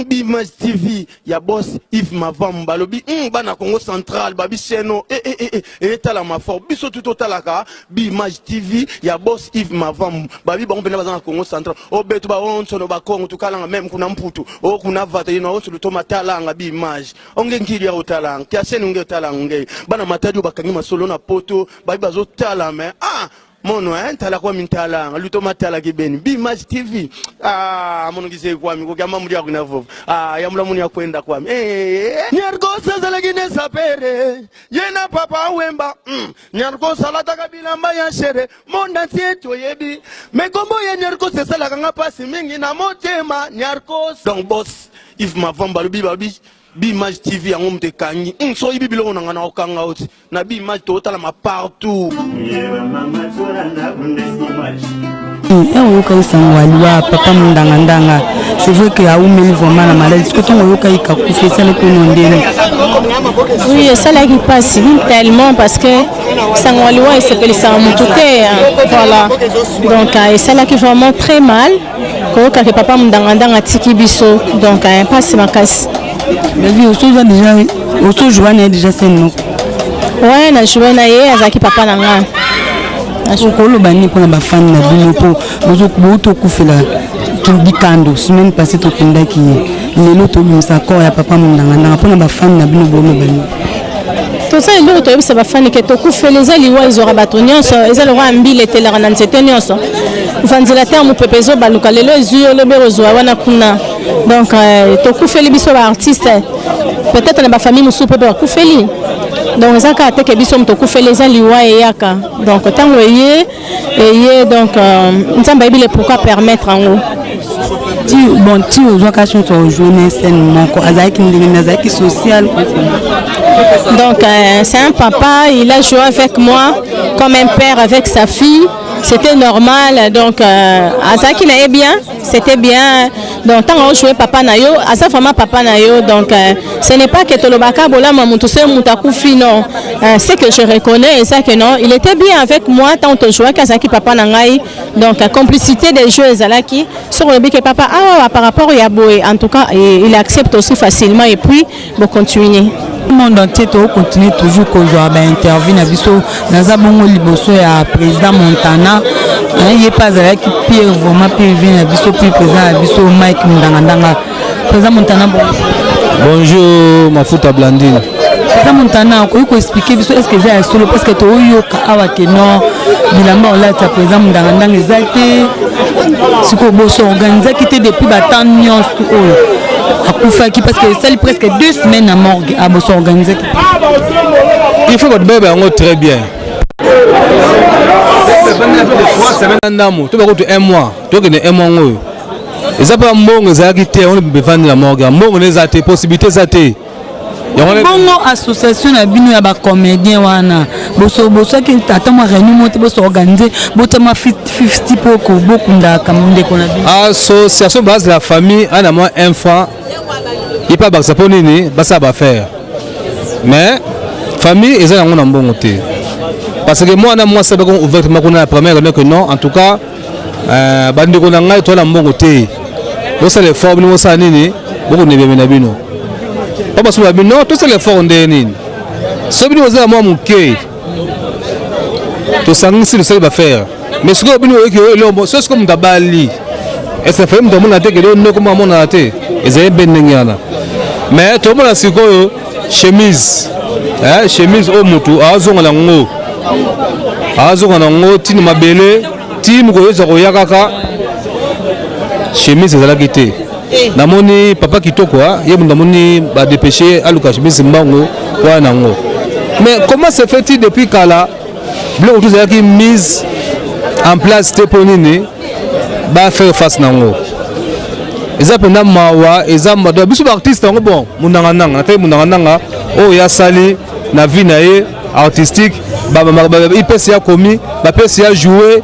Bimage TV, ya boss Yves Mavamba lobi bana Congo Central babi seno tala ma fort biso tout talaka Bimage TV ya boss Yves Mavamba babi ba mpena bazana Congo Central o betu ba onso no ba Congo tukala même kuna mputu o kuna vata ino onso lutoma talanga Bimage onge ngiri ya utalanga kya seno nge talanga bana mataju bakangi masolo na poto babi bazo tala me mono tala kwa mintalanga lutoma tala kibeni Bimage TV mono kise kwa mi ko kama muri akuna vovo ya mula muni akwenda kwa mi nyargosa zalagine sapere yena papa wemba nyargosa lata kabila mbaya shere monda tieto yebi megombo ye nyargosa salaka ngapasi mingi na motema nyargosa donc boss Yves Mavamba babi Bimage TV yango mtekangi so ibi biloko nanga na okanga oti na Bimage to tala ma partout papa mundanga c'est vrai que a oumeli vraiment la maladie parce que ton yoka ika kufi ça le konondene oui ça là qui passe tellement parce que sangwaliwa s'appelle ça mututé voilà donc et ça là qui vraiment très mal que papa mundanga tiki biso donc passe ma casse mais oui au journée déjà c'est nous ouais na journée azaki papa nanga Okolo bani pour la fan na bino po bozo kufela bikando semaine passée to kindaki lelo to bimisa ko ya papa mundanga na pona ba fan na bino bono bani to ça lelo to bimisa ba fan ke to kufela ezali wa izora batonyonso ezali wa mbile telera na nsetenyoso vanzela terme pepezo baluka lelo ezuyo le berozo wana kuna donc to kufeli biso ba artiste peut-être na ba famille musu pe ba kufeli donc ça ka te ke biso mtoko feleza liwa yaka donc tango yé donc nzamba ibile pourquoi permettre en tu aux occasions sur journée scène moko azaki ndenge azaki social donc c'est un papa, il a joué avec moi comme un père avec sa fille. C'était normal, donc Azaki n'a bien, c'était bien. Donc tant qu'on jouait papa nayo, Asa vraiment papa nayo. Donc ce n'est pas que Tolobaka bola mamutuse mutakufi non. C'est que je reconnais et ça que non, il était bien avec moi tant on jouait qu'Azaki papa nangai. Donc complicité des jeux Zalaki sur le bique papa par rapport à Yaboé. En tout cas, il accepte aussi facilement et puis bon continuer. Le monde entier continue toujours qu'on a interview na biso naza bongo liboso ya président Montana il est pas avec pire vraiment pire vient na biso puis président na biso Mike Ndanga président Montana bonjour Mafuta Blandine président Montana ko expliquer biso est-ce que c'est solo parce que to yoka awa que non bilamba on l'a président Ndanga exacté ce que boso organiser qui était depuis batant nyons tout Akufaki parce que c'est presque 2 semaines à morgue à bosso organiser. Il faut que le bébé soit très bien. 3 semaines d'amour, tu vas compter 1 mois, tu vas gagner 1 mois. Et ça pas bon les activités on peut vendre la morgue, bon les activités possibilités activités. Bongo association na bino ya ba comédien wana boso ki tata ma réunion moté boso organiser botama 50 poko bokunda kamande kona bino association base de la famille ana moi un franc il pas ba saponini ba ça va faire mais famille eza yango na mbongo te parce que moi na moi ça ba ouvertement qu'on a la première que non en tout cas bandi ko na ngai to na mbongo te donc c'est les formes nous ça nini boko ne bemena bino papa souba bino tout c'est les formes de nini so bino za moi mon cœur to sangisi le va faire mais ce que bino que le c'est ce comme dabali et ça fait me na te que le no comme mon na te ezay benengana mais to mo na sikoyo chemise chemise o mutu azonga na ngo tini mabele tini ko yeza ko yakaka chemise ezala kité namoni papa kitoko ye ndamoni ba dépêcher aluka chemise mbango kwa nango mais comment se fait-il depuis kala blo tout ça qui mise en place teponini ba faire face nango eza pena mawa eza mado biso ba artiste ngo bon munanga nanga te munanga nanga o ya sali na vie na ye artistique ba ipesi ya komi ba pesi ya jouer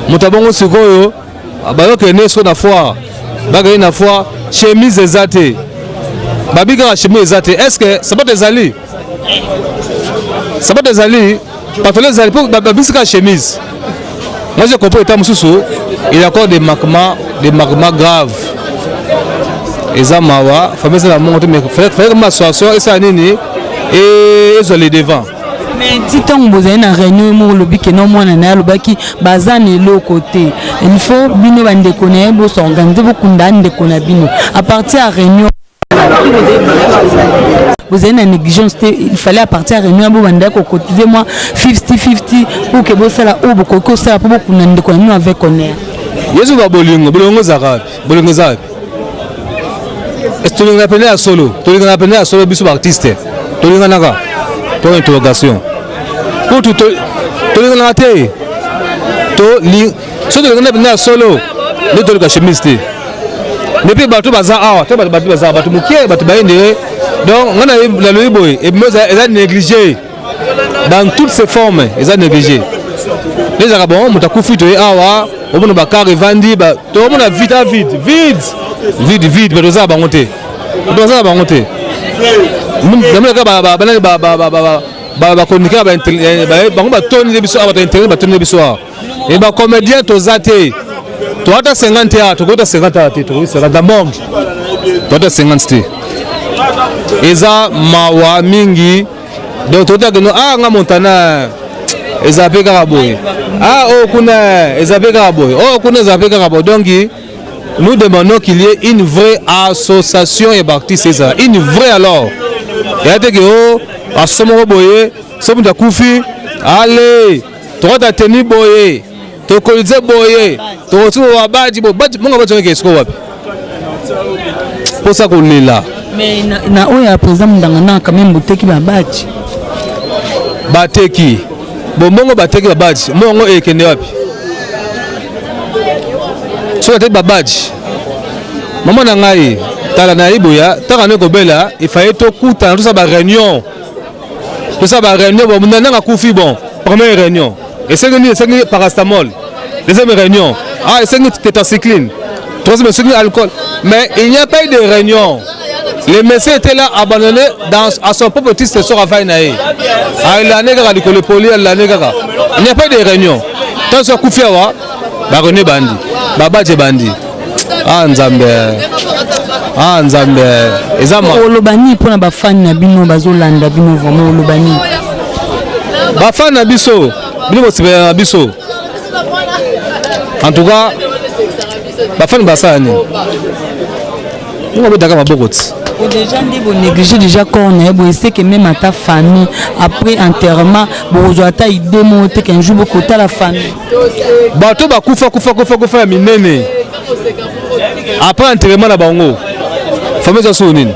mutabongo sikoyo ba yo ke neso na foire ba ga na foire chemise ezate ba biga chemise ezate est-ce que ça peut des ali Patron ça pour babisika chemise. Moi je comprends état mususu, il y a encore des manquements graves. Eza mawa, famille ça la monte mais faire ma situation et ça nini et ils ont les devant. Mais si tant que vous avez une réunion, vous avez dit que non, moi, qui bazan est l'autre côté. Il faut bino bande connaître, vous s'organiser, vous condamner de connaître bino. À partir de la réunion, vous avez une négligence. Il fallait à partir de la réunion, vous bande cotiser moi 50-50 pour que vous soyez ou vous cotiser pour vous condamner de connaître avec connaître. Yesu va bolingo zarabe, bolingo zarabe. Est-ce que tu l'as appelé à solo? Tu l'as appelé à solo biso artiste. Tu l'as naga. Pour interrogation. Pour tout, tu l'as raté. Tu l'as solo. Ne te le cache pas. Depuis bateau bazar, tu bateau bazar, bateau moukier, bateau baïné. Donc on a la loïboy et moi ils ont négligé dans toutes ses formes, ils ont négligé. Les Arabes, on t'a couffé tu es awa, on a bakar et vandi, tout le monde a vide, mais ça va monter. Ça va monter. Et bah comédien tu as été, tu as 50 théâtres, tu as 50 théâtres, tu as monde, tu as 50 et ça mawa mingi, donc tu as dit nga montana, et ça fait caraboy, oh kuna, et ça fait caraboy, oh kuna ça fait caraboy, donc nous demandons qu'il y ait une vraie association et partie c'est ça, une vraie alors. Et à dire que oh, à ce moment boyé, ce moment koufi, allez, toi t'as tenu boyé, tu connais boyé, tu retrouves à bâti, bâti, mon gars tu qu'est-ce qu'on va. Pour ça qu'on est là. Mais na oya président ndangana quand même boteki ba bâti. Bateki, bon mongo bateki ba bâti, mongo ekende wapi. Sur la tête ba bâti. Maman nangai. Tala na iboya, tala ne kobela, il fallait tout kuta tout ça ba réunion. Tout ça ba réunion, bon nana koufi bon, première réunion. Et c'est que paracétamol. Deuxième réunion. Ah, et c'est que tétracycline. Troisième c'est alcool. Mais il n'y a pas eu de réunion. Les messieurs étaient là abandonnés à son propre petit session à Fainae. Ah, il a négé à l'école poli, il a négé. Il n'y a pas eu de réunion. Tant que koufi awa, ba rené bandi, baba je bandi. Ah nzambe. Ah nzambe ezama olobani pona ba fan na bino bazolanda bino vraiment olobani ba fan na biso bino bosibela na biso en tout cas ba fan basani ngo bedaka mabokoti déjà ndi bo négliger déjà corner bo c'est que même à ta famille après enterrement bo zoata idée monter qu'un jour beaucoup ta la famille bato ba kufa ya minene après enterrement na bango famille za sonini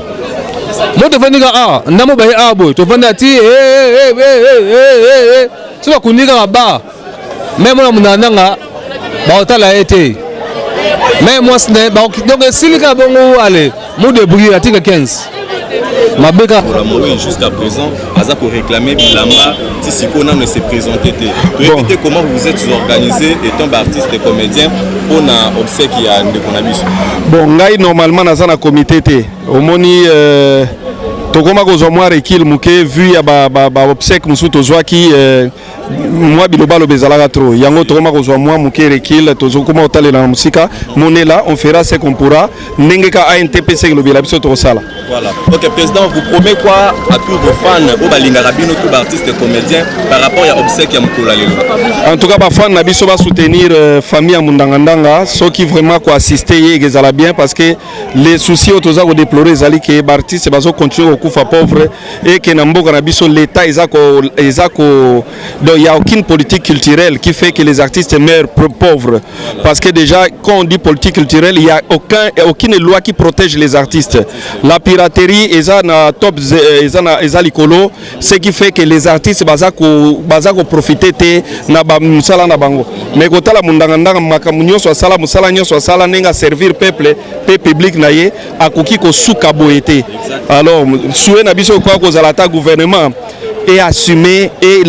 mo to vandika ndamo ba boy to vanda ti so ba kunika ba même na munananga ba otala été mais moi ce ba donc silika bongo allez mo débrouiller article 15 Mabeka jusqu'à présent Aza pour réclamer Bilamba si Sikona ne s'est présenté bon. Comment vous vous êtes organisé étant artiste et comédien pour na obsèque qui a Ndekonabis bon ngai normalement naza na comité té omoni tokoma kozwa mwa rekil muke vu ya ba obsèque musu tozwaki moi biloba lo bezalaka trop yango tokoma kozwa mwa muke rekil tozokoma otalela na musika monela on fera ce qu'on pourra ndengeka ANTP ce que lobela biso tokosala. Voilà. Ok, président, vous promet quoi à tous vos fans au Balinga Rabino, tous les artistes et comédiens par rapport à l'obsèque à Moukoula Lelo? En tout cas, les fans Nabiso va soutenir la famille à Mundangandanga, ceux qui vraiment assister ils allaient bien parce que les soucis autour de déplorer les que les artistes vont continuer au coup pauvre et que Namboka Nabiso l'État donc il n'y a aucune politique culturelle qui fait que les artistes meurent pauvres parce que déjà quand on dit politique culturelle il n'y a aucune loi qui protège les artistes. La piraterie est na top eza likolo ce qui fait que les artistes bazako profiter te na ba musala na bango mais kotala mundangandanga makamunyo so sala musala nyo sala nenga servir peuple public na ye akoki ko suka boyete alors soué na biso kwa ko zalata gouvernement et assumer et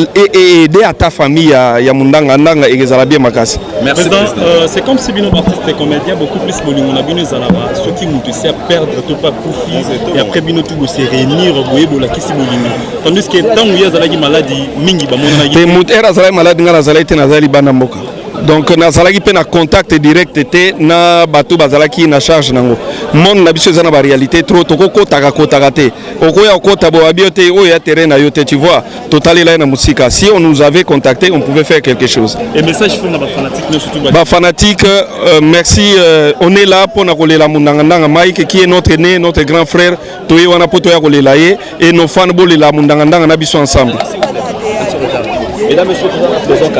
aider à ta famille ya mundanga ndanga et ezala bien makasi. Merci président. C'est comme si bino artistes et comédiens beaucoup plus bolingo na bino ezalaba ceux qui mutu se perdre tout pas profit et après bino tout se réunir boye bola kisi bolingo tandis que tant où yazala ki maladie mingi ba mona na te mutu era zala maladie ngala zala ite na zali bana mboka. Donc nazalaki pe na contact direct te na bato bazalaki na charge nango monde na biso ezana ba réalité trop toko kotaka te okoya okota bo abiote o ya terrain na yote tu vois total là na musika si on nous avait contacté on pouvait faire quelque chose. Et message pour na ba fanatique surtout ba fanatique merci on est là pour na kolela mundanga ndanga Mike qui est notre aîné notre grand frère toye wana poto ya kolela ye et nos fans bolela mundanga ndanga na biso ensemble. Mesdames, messieurs,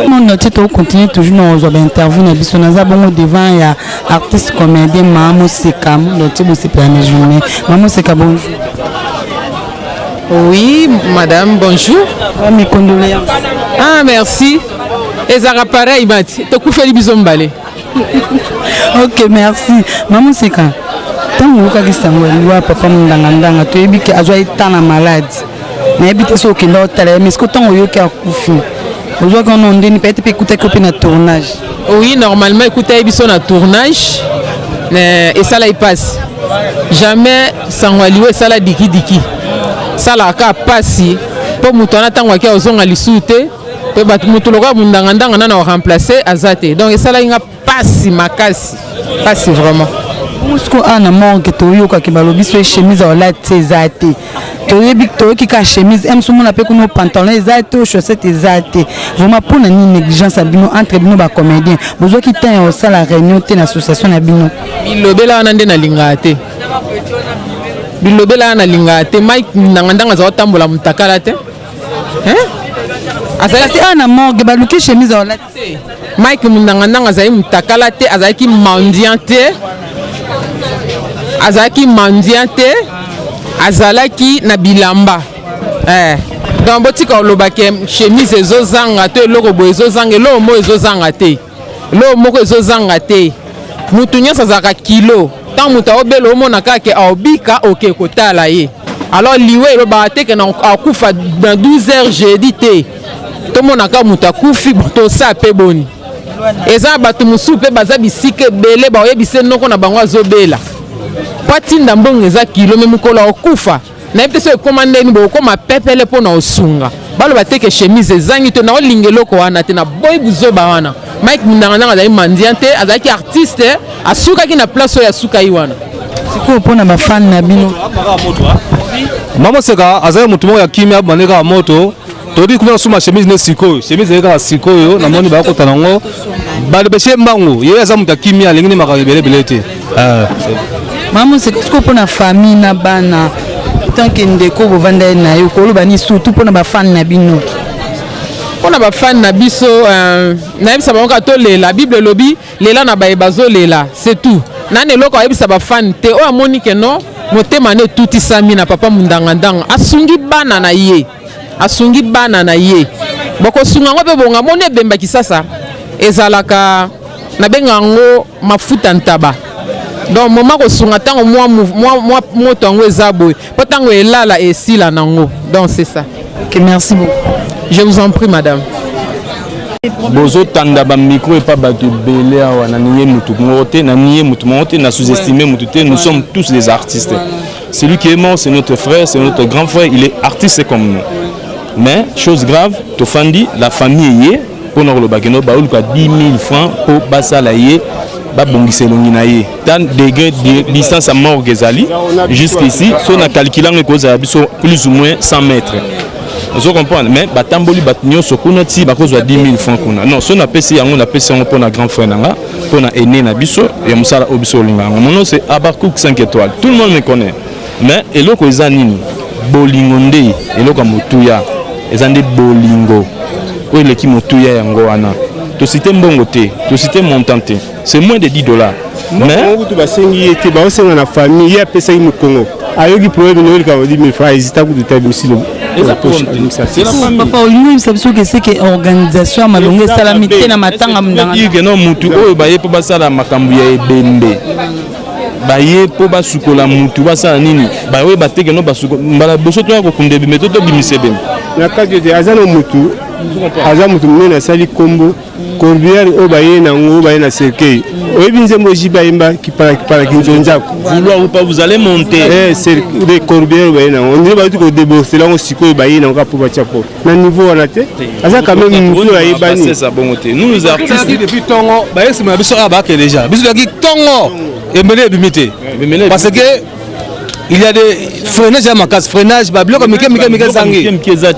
on titre continue toujours nos interviews na biso naza bongo devant ya artiste comédien Mamo Seka le type aussi pour la journée. Mamo Seka bonjour. Oui madame bonjour. Mes condoléances. Ah merci. Ezara pareil bati to kufeli biso mbale. OK merci. Mamo Seka. Tant oka kisango liwa papa mundanga ndanga to ebiki azwa itana malade. Na ebite so kilo tala mais ce que tant oyoki akufi. Aujourd'hui, quand on dit peut-être écouter un tournage. Oui, normalement, écouter un tournage. Et ça, là, il passe. Jamais sans Waliwe, ça, là, diki. Ça, là, il passe. Pour Moutona, tant qu'il y a un zone à l'issouté, pour Moutologa, Moundangandang, on a remplacé Azate. Donc, ça, là, il y a passe, Makasi. Passe vraiment. Est-ce qu'on a un manque de yoka qui balobi sur chemise à la Azate? Qui a chemise, aime ce monde appelle nos pantalons, les chaussettes, les vraiment pour une négligence à bino entre bino ba comédien. Besoin qui tient au salle à réunion de l'association à bino. Bilobela na ndena lingate. Bilobela na lingate. Mike nangandanga za otambola mutakala te. Hein? Asala si ana morgue baluki chemise à la Mike nangandanga za mutakala te, azaki mendiante. Azaki mendiante. Azalaki na bilamba donc botika olobake chemise ezozanga te eloko boye ezozanga eloko mo ezozanga te eloko moko ezozanga te mutu nyonso azalaka kilo ntango moto aobela omona kaka aobika oke kotala ye alors liwe elobaka te ke akufa na 12 heures jeudi te tomonaka moto akufi tosa mpe boni eza na bato mosusu mpe baza bisika ebele baoyebise noko na bango azobela patinda mbongo eza kilo me mukolo okufa na yebite so ekoma ndeni bokoma pepele mpona osunga baloba te ke chemise ezangi te na olinga eloko wana te na boyi buzoba wana Mike Mundangandanga azali mandien te azalaki artiste asukaki na place oyo asukai wana sikoyo mpona bafani na bino Mamo Seka azali motu moko ya kimia bandeka ya moto todi kuna suma chemise ne sikoyo chemise ezalaka sikoyo namoni bakota nango balebeshe mbango ye aza motu ya kimia alingi ne makambo ebelebele te. Mamo Seka sikoyo mpona famille na bana tant que ndeko bovanda na yo koloba ni surtout mpona bafani na bino mpona bafani na biso nayebisa bango ka tolela bible elobi lela na baye bazolela c'est tout nani eloko ayebisa bafani te oyo amoni ke no motema ne etutisami na papa Mundangandanga asungi bana na ye bokosunga yango mpe bonga moni ebembaki sasa ezalaka nabenga yango mafuta ntaba donc moma kosunga ntango moto yango eza boye mpo ntango elala esila nango donc c'est ça. Ok, merci beaucoup. Je vous en prie madame. Bozo tanda ba micro et pas bato belé na nié mutu moté na nié mutu moté na sous-estimé mutu té nous sommes tous des artistes. Celui qui est mort c'est notre frère, c'est notre grand frère, il est artiste comme nous. Mais chose grave, tofandi la famille yé pour le bageno ba oluka 10 000 francs pour basala yé ba bongiselongi na yé. Tant degré de distance à mort gezali jusqu'ici, so na calculant que ça plus ou moins 100 mètres. Vous comprenez, mais batamboli batinyo sokuna ti bakozwa 10 000 francs kuna. Non, so na pesi yango na pesi yango pour na grand frère nanga, pour na aîné na biso et musala obiso linga. Mon nom c'est Abarkouk 5 étoiles. Tout le monde me connaît. Mais eloko eza nini? Bolingo nde, eloko mutuya. Ezande bolingo. O eleki mutuya yango wana. To citer mbongo te, to citer montant te. C'est moins de $10. Mais tu vas sengi te ba osenga na famille ya pesa mu Congo. Ayoki problème no elika 10 000 francs, hésita ku te bisi lo. C'est la famille. Papa Olingo ça veut que c'est que organisation malonga salamité na matanga mndanga. Dire que non mutu oyo baye po basala makambu ya ebembe. baye po basukola mutu basala nini baye bateke no basuko mbala boso to ko kunde bi metoto bi misebe na kati de azana mutu aza mutu mena sali kombo corbière o baye na ngo baye na cercueil oyebi nzembo jiba yemba kipala kinzonza vouloir ou pas vous allez monter c'est des corbières baye na on dirait ba ko débourser là on siko baye na ko ba chapo na niveau on a te aza quand même mutu ayebani c'est ça bon te nous les artistes depuis tongo baye c'est ma biso aba ke déjà biso ki tongo et mener bimité parce que il y a des freinages à ma casse, freinage, bablo comme Mika Zangi.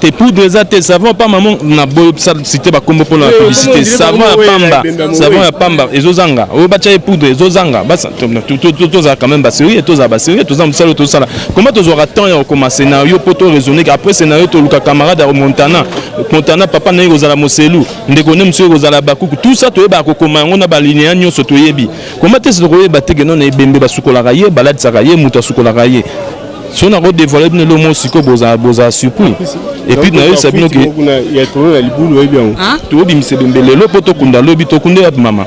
Tes poudres, tes savons, pas maman, n'a beau citer pas comme pour la publicité. Savon à Pamba, savon à Pamba, et Zozanga, au Bacha et poudre, et Zozanga, tout ça quand même basserie, et tout ça basserie, tout ça. Comment tu auras temps et comme un scénario pour te raisonner qu'après scénario, tu as camarade à Montana, papa n'est aux Alamoselou, Ndekone monsieur aux Alabakou, tout ça, tu es bas comme on a baligné, on se toyebi. Comment tu es trouvé batté que non et bembe basukolaraye, balade saraye, mutasukolaye. Si on a redévoilé le mot siko boza surpris et puis na ça bien que il y a trop la libulu bien to bi misebembele lo poto kunda lobi to kunde ya mama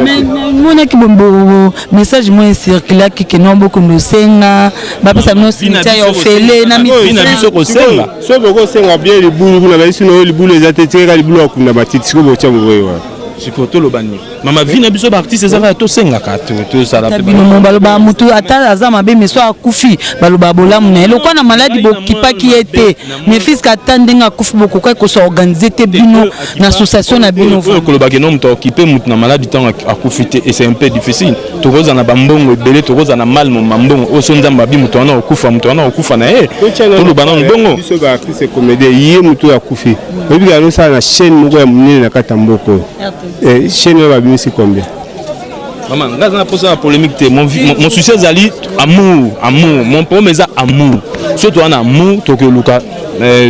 mais mona ki bombo message moi circule ki non beaucoup no senga ba pesa no sinta yo fele na biso ko senga so boko senga bien libulu kuna ba sino libulu ezate teka libulu akunda batiti siko bocha boyewa siko to lobani mama vina biso ba artiste ezaka to senga ka to sala pe bino baloba mutu ata azama be meso akufi baloba bolamu na eloko na maladi bokipaki ete mes fils ka tandenga akufi bokoka ko s'organiser te bino na association na bino ko loba ke non mutu occupé mutu na maladi tant akufi te et c'est un peu difficile to roza na bambongo belé to roza na mal mo mambongo o so nzamba bi mutu na okufa na to loba na mbongo biso ba artiste comédie yé mutu akufi obi ga no sa na chaîne moko ya munene na katamboko chaîne va bien c'est combien maman ngaza na posa polémique te mon succès zali amour mon problème c'est amour surtout en amour to que luka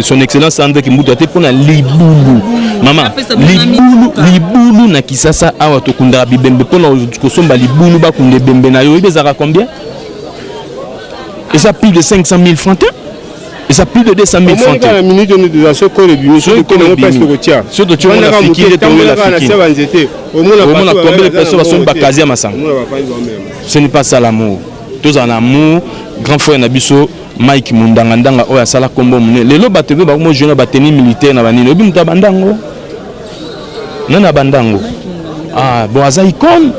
son excellence André Kimbuta te pona libulu maman libulu na kisasa awa to kunda bibembe pona ko somba libulu ba kunde bembe na yo ibezaka combien et ça plus de 500 000 francs. Et ça plus de 200 000 francs. La minute de nous corps et bien sûr que nous presque au tiers. Surtout tu vois la fiki de tomber la fiki. Au moins combien de personnes sont basées à Massang. Ce n'est pas ça l'amour. Tous en amour, grand frère Nabiso, Mike Mundangandanga oya sala kombo mune. Les lots batteries ba mo jeune bateni militaire na banini. Obi muta bandango. Nana bandango. Ah bon aza icône.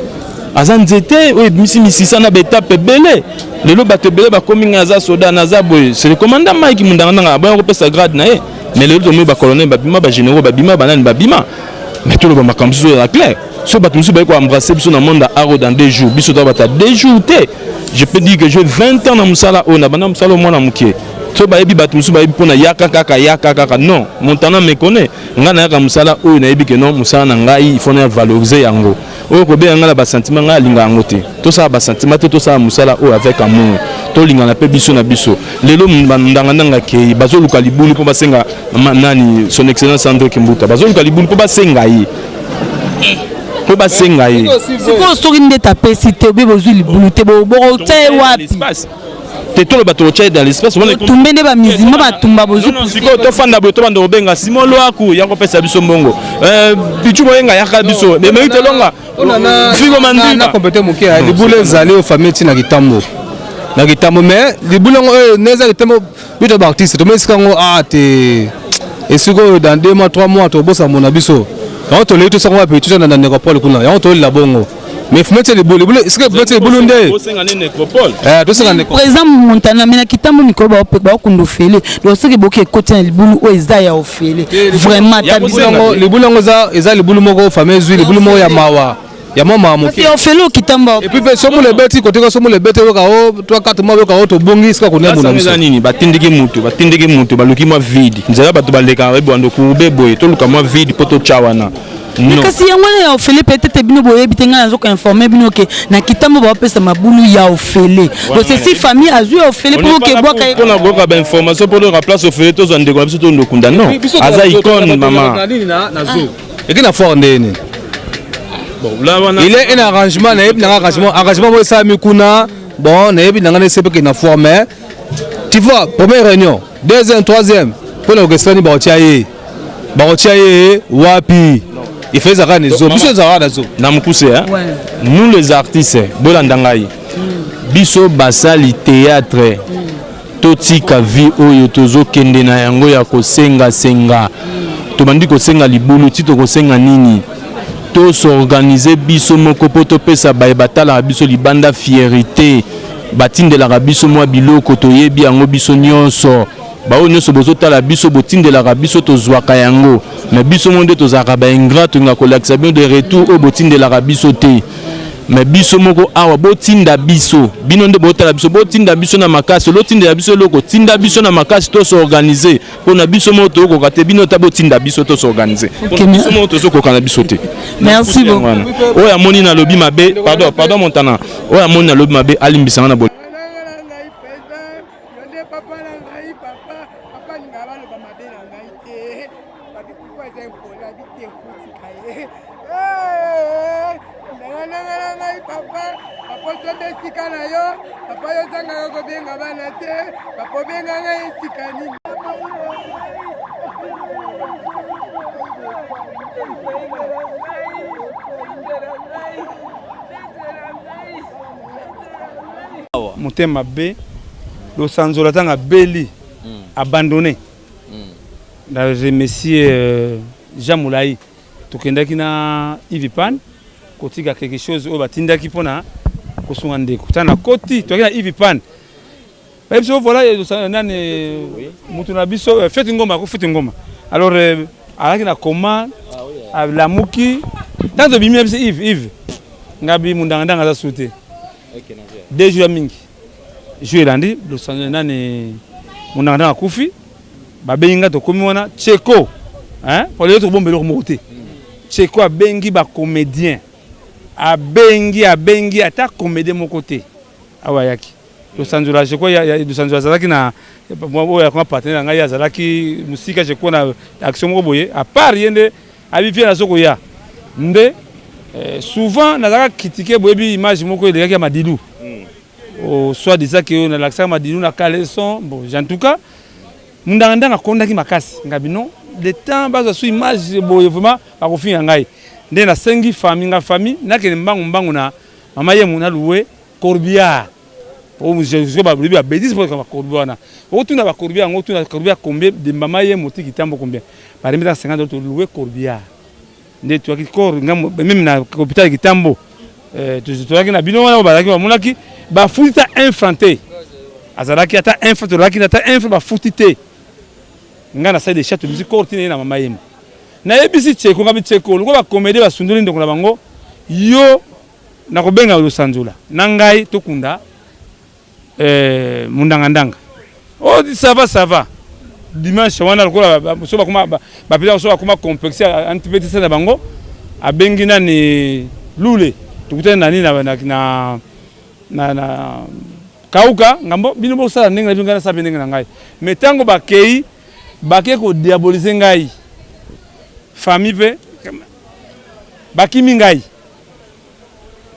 Aza nzete oye misi sana betape belé. Les lots batteries ba komi ngaza soda naza boy. C'est le commandant Mike Mundangandanga ba ko pesa grade na ye. Mais les autres ba colonel ba bima ba généraux ba bima banane ba bima. Mais tout le monde comme ça la clair. So ba tout ba ko embrasser biso na monde aro dans 2 jours. Biso doit bata 2 jours té. Je peux dire que j'ai 20 ans dans Moussala, on a banam Moussala au moins dans Mouké. So ba ebi batu Moussala ebi pona yaka kaka non. Montana me connaît. Ngana yaka Moussala o na ebi que non Moussala na ngai il faut na valoriser yango. O ko be ngala ba sentiment nga linga ngote. To ça ba sentiment to ça Moussala o avec amour. To linga na pe biso na biso. Lelo ndanga ke bazo luka libulu po basenga nani son excellence André Kimbuta. Bazo luka libulu po basenga yi. Po basenga yi. Siko soki nde tapé cité obi bozuli bulute bo te wapi. Te to le bateau tchai dans l'espace. Tumbende ba mizima ba tumba bozu. Siko to fanda bo to bando obenga Simon Loaku yango pesa biso mbongo. Bichu moyenga yaka biso. Mais mérite longa. Figo mandi na compété moké a libule zali au famille tina kitambo. Na kitambo mais libule neza kitambo bito ba artiste to mesika ngo te et siko dans 2 mois 3 mois to bossa mon abiso. On te tout ça on va peut tout dans la nécropole kuna. On te la bongo. Mais faut mettre les boules. Est-ce que mettre les boules ndé? Tout ça nécropole. Par exemple Montana mais na kitambo mikolo ba kundo fele. Donc ce que boké côté les boules o ezaya ofele. Vraiment ta les boules ngo za les boules moko famille zui les boules moko ya mawa. Ya mama moké. C'est ofele kitambo. Et puis somo les bêtes côté somo les bêtes ka o 3-4 mois ka to bongi ska ko nemuna biso. Ça nini batindiki mutu baluki ma vide. Nzela batu baleka ba bondo ku beboye to luka ma vide poto chawana. Mais kasi yango ya ofele peut-être bino boye bitenga nazo ko informer bino ke na kitambo ba pesa mabulu ya ofele. Donc c'est si famille azu ofele pour que boka on a boka ba information pour le remplacer ofele to zo ndeko biso to ndokunda non. Aza icône maman. Et qui na fort ndeni. Il est un arrangement, arrangement moi ça mikuna bon nayebi nangana sepe que na former. Tu vois, première réunion, deuxième, troisième, pour l'orchestre ni baotiaye. Baotiaye wapi. Il fait ça les autres. Monsieur Zara nazo. Na mukuse hein. Nous les artistes bolandangai. biso basali théâtre totika vie oyo tozokende na yango ya kosenga tobandi kosenga libulu ti tokosenga nini tosorganize biso moko po topesa baye batalaka biso libanda fierté batindelaka biso mwa biloko toyebi yango biso nyonso bao nyonso bozotala biso botindelaka biso tozwaka yango mais biso mo nde tozalaka baingrat tolinga kolakisa bino de retour oyo botindelaka biso te mais biso moko awa botinda biso bino nde botala biso botinda biso na makasi lotindela biso eloko tinda biso na makasi tosorganize mpona biso moko tokoka te bino ta botinda biso tosorganize biso moko tozokoka na biso te. Merci beaucoup. Oyo amoni na lobi mabe pardon montana oyo amoni na lobi mabe alimbisanga na Motema B, le Sanzola tanga Beli, abandonné. Je remercie Jean Moulaï, Tokendaki na Ivipan, Kotika quelque chose au Batindaki Pona, Kosungande, Kutana Koti, Tokena Ivipan. Voilà, Moutunabiso, faites une gomme, faites une gomme. Alors, avec la commande, la Mouki, dans le bimia, c'est Yves. Ngabi Mundanga a sauté. 2 jours mingi. Jouer lundi, le Sanzola Mundanga a Koufi, Babenga to Komiwana, Tcheko. Hein? Pour les autres, bon, mais monter. Tcheko a Bengi, ba comédien. A Bengi, ata comédien mon côté. Awayaki. Le Sanzola, je crois, il y a le Sanzola Zalaki na. Moi, il y a un partenaire, il y a Zalaki, musique, je crois, na action roboye. À part rien de, à vivre la Sokoya. Souvent, on a critiqué Boebi image moko de gars Madilou. Soit disant que on a l'accent Madilou na caleçon, bon, en tout cas, Mundanga na konda ki makasi. Ngabino, le temps base sur image boye vraiment pas confier ngai. Ndé na sengi famille, na ke mbangu na mama ye muna loué corbillard. Oh, je ba bébé bêtise pour corbillard na. O tuna ba corbillard, o tuna corbillard combien de mama ye moti kitambo combien. Par exemple $50 loué corbillard. Ndé tu aki corps même na hôpital kitambo. Tu aki na bino wana ba laki ba munaki ba futa infranté. Azalaki ata infranté laki ata infranté ba futité. Ngana sai de château musique cortine na mama yemu. Na yebisi Tcheko ngabi Tcheko ngo ba comédie ba sunduli ndeko na bango yo na kobenga lo Sanzola. Nangai tokunda Mundanga. Oh ça va. Dimanche wana lokola so ba kuma ba pila so ba kuma complexé antibétique na bango abengi na ni lule tukutana nani na kauka ngambo bino bo sala ndenge na bingana sabe ndenge na ngai metango bakei bake ko diaboliser ngai famille pe bakimi ngai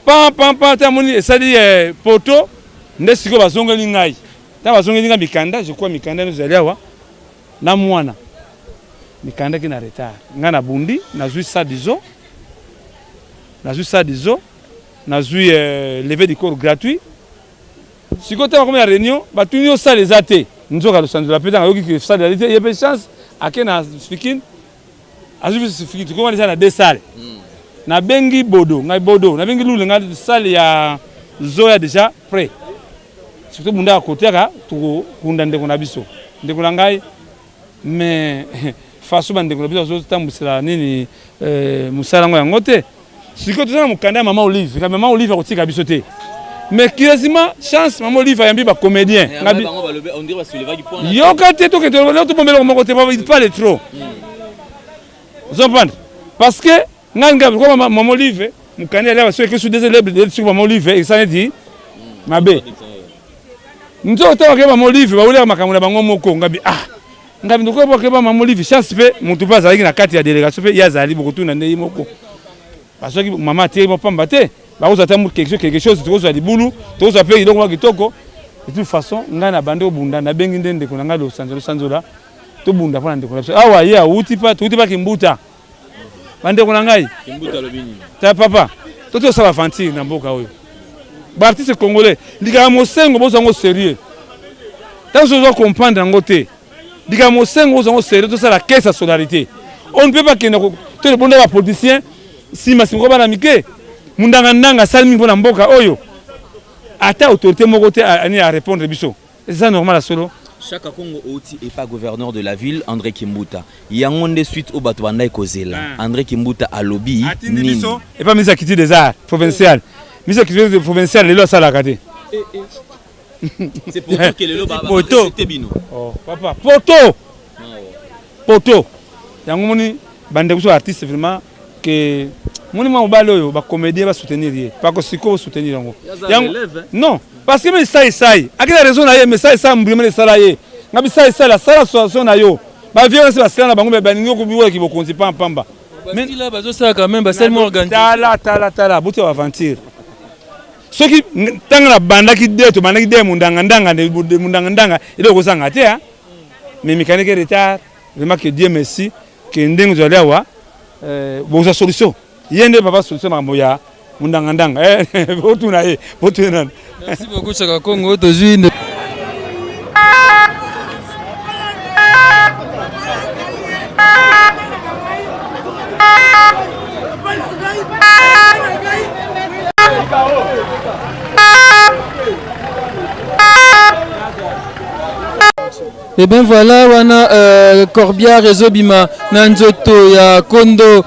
pa ta moni esali poto ndesiko bazongeli ngai ta bazongeli ngai mikanda je crois mikanda nous allait wa na mwana mikanda ki na retard nga na bundi na zui ça disons na zui lever du corps gratuit si côté comme la réunion ba tunio ça les athées nzoka le Sanzola peut yoki que ça réalité il y a peu chance akena speaking azu speaking tu comment ça na deux salles na bengi bodo na bengi lule nga salle ya zoya déjà prêt surtout bunda à côté ka tu kunda ndeko na biso ndeko na ngai mais façon bande ndeko na biso zo tambusela nini musala ngo yango te siko tozana mukanda maman Olive ka maman Olive akotika biso te mais quasiment chance maman Olive ayambi ba comédien ngabi on dirait sur les vagues point yo kate to keto lo to bombelo mo côté pas les trop vous comprenez parce que nganga ko maman Olive mukanda là so que sous des élèves sur maman Olive et ça dit mabe nzo to ke maman Olive ba wule makamuna bango moko ngabi ngabi ndoko bo ke maman Olive chance pe mutu pas avec na kati ya délégation pe yazali beaucoup na ndei moko parce que maman tie mo pamba te ba vous attendre quelque chose tu oza libulu tu oza pe donc wa kitoko de toute façon nga na bande obunda na bengi ndende ko nga lo Sanzola to bunda pa ndeko na awa ya uti pa kimbuta bande ko ngai kimbuta lobini ta papa to sala fanti na mboka oyo artiste congolais lika mosengo bozango sérieux tant que vous comprendre en côté lika mosengo bozango sérieux tout ça la caisse à solidarité on ne peut pas que tous les bons politiciens si masiko bana mike mundanga salmi mpona mboka oyo ata autorité moko te ani à répondre biso c'est ça normal à solo. Chaque Congo outil est pas gouverneur de la ville André Kimbuta. Yangonde suite au bateau bandai kozela. André Kimbuta a lobby ni et pas mise à quitter des arts provincial. Mise à quitter des provincial les lois ça la raté. C'est pour que les lois poto bino. Oh papa poto. Yangomoni bande biso artiste vraiment que moni ma obalo yo ba comédien ba soutenir yé pas que siko soutenir yango. Non. Parce que ça a quelle raison na ye mais ça mbrimene sala ye ngabi ça la sala situation na yo ba violence ba sala na bango be baningo ko biwa ki bokonzi pamba mais là bazo ça quand même ba seulement organisé tala buti wa aventure ce qui tanga na banda ki deto banda ki de mundanga ile ko sanga te hein mais mécanique retard vraiment que Dieu merci que ndenge zolea wa boza solution yende papa solution na moya mundanga botuna ye botuna. Merci beaucoup Chaka Congo tozui. Et bien voilà, wana Corbia Réseau Bima Nanzoto ya Kondo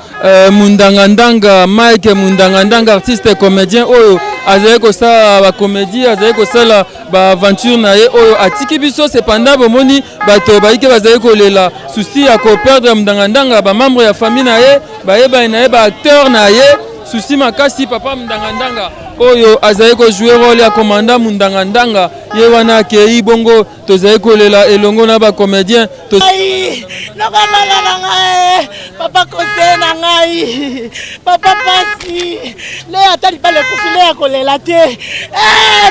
Mundangandanga Mike Mundangandanga artiste comédien oyo azeko ça ba comédie azeko ça la ba aventure na ye oyo atiki biso cependant bomoni bato baike bazeko lela souci ya ko perdre Mundangandanga ba membre ya famille na ye ba yeba na ye ba acteur na ye souci makasi papa Mundangandanga oyo azeko jouer rôle ya commandant Mundangandanga ye wana ke bongo tozeko lela elongo na ba comédien papa kose na ngai papa pasi le atali pas le kufile ya kolela te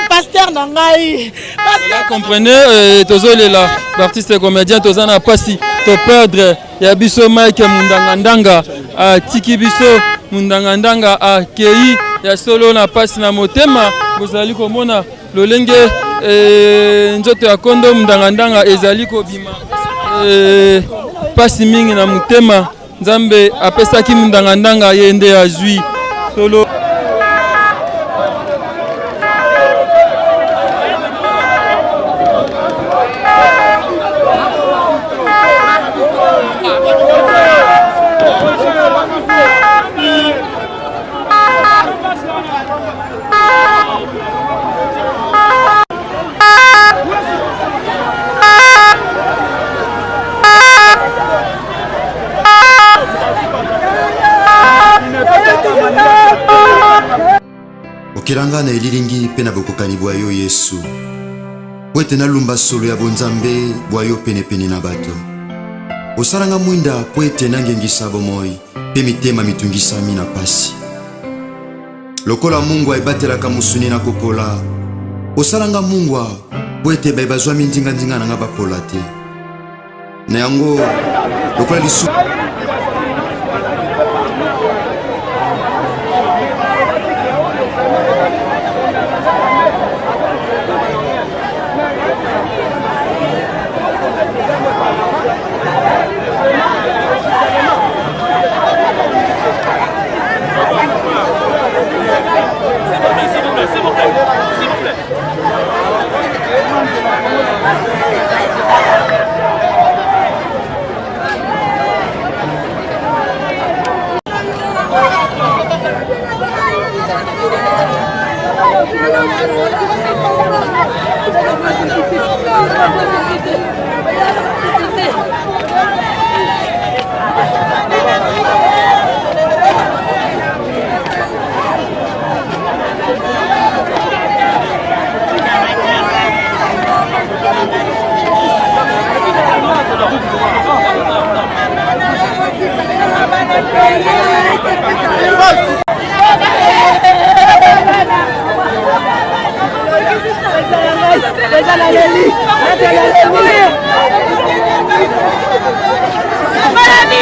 pasteur na ngai pasteur comprenez tozolela l'artiste comédien tozana pasi to perdre ya biso Mike Mundangandanga tiki biso Mundangandanga a kei ya solo na pasi na motema bozali komona lolenge nzoto ya Kondo Mundangandanga ezali ko bima pasi mingi na motema Nzambe apesaki Mundangandanga yende azui solo. Okiranga na elilingi pe na bokokani bwa yo Yesu po ete nalumba solo ya bonzambe bwa yo penepene na bato osalanga mwinda po ete nangengisa bomoi pe mitema mitungisami na pasi lokola Mungu aibatelaka musuni na kopola osalanga Mungu po ete bazwa mindinga na nga bapola te na yango lokola lisu Para mí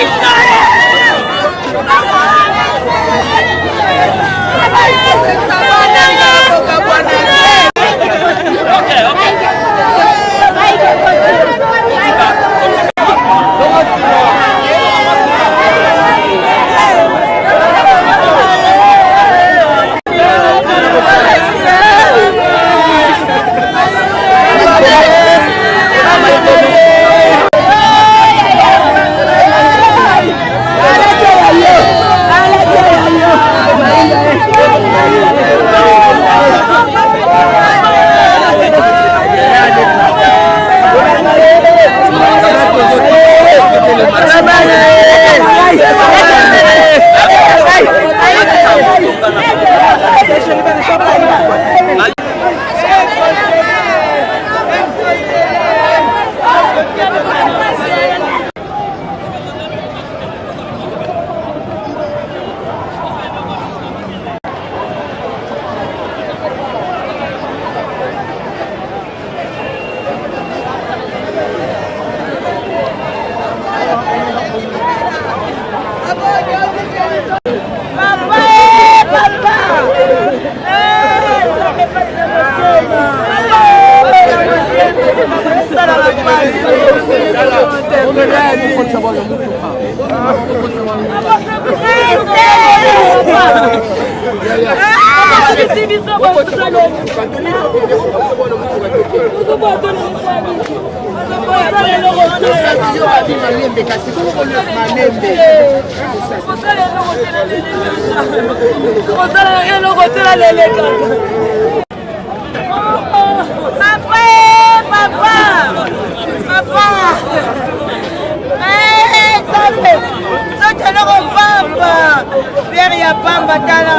Pierre ya pamba tala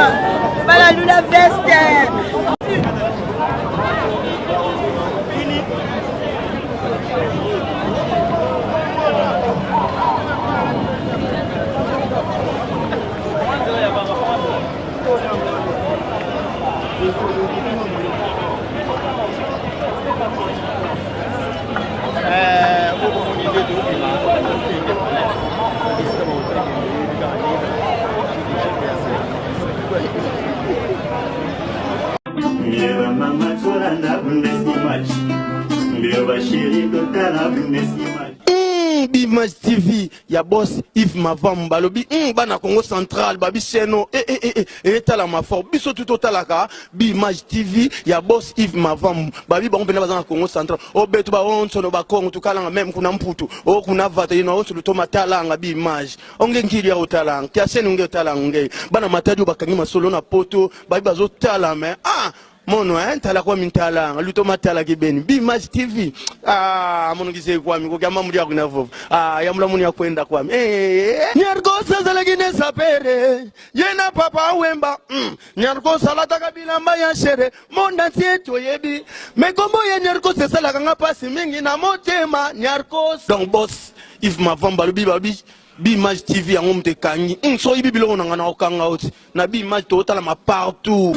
bala lula veste. Bimage TV ya boss Yves Mavamou balobi bana Congo Central babi seno etala mafor biso tout otalaka Bimage TV ya boss Yves Mavamou babi bango pena bazana Congo Central obetu ba onso no ba Congo tukalanga même kuna mputu o kuna vata ino onso lutoma talanga Bimage onge ngiri ya otalanga tia seno nge otalanga nge bana matadi bakangi masolo na poto babi bazo tala mais mono tala kwa mintala luto matala kibeni Bimage TV mono kise kwa mi ko kama muri akuna vovo ya mula muni akwenda kwa mi nyargosa zalagine sapere yena papa wemba nyargosa la takabila mbaya shere monda tieto yebi mekombo ye nyargosa sala kanga pasi mingi na motema nyargosa donc boss Yves Mavamou balubi babi Bimage TV yango mte kangi so ibi bilongo nanga na okanga oti na Bimage to tala ma partout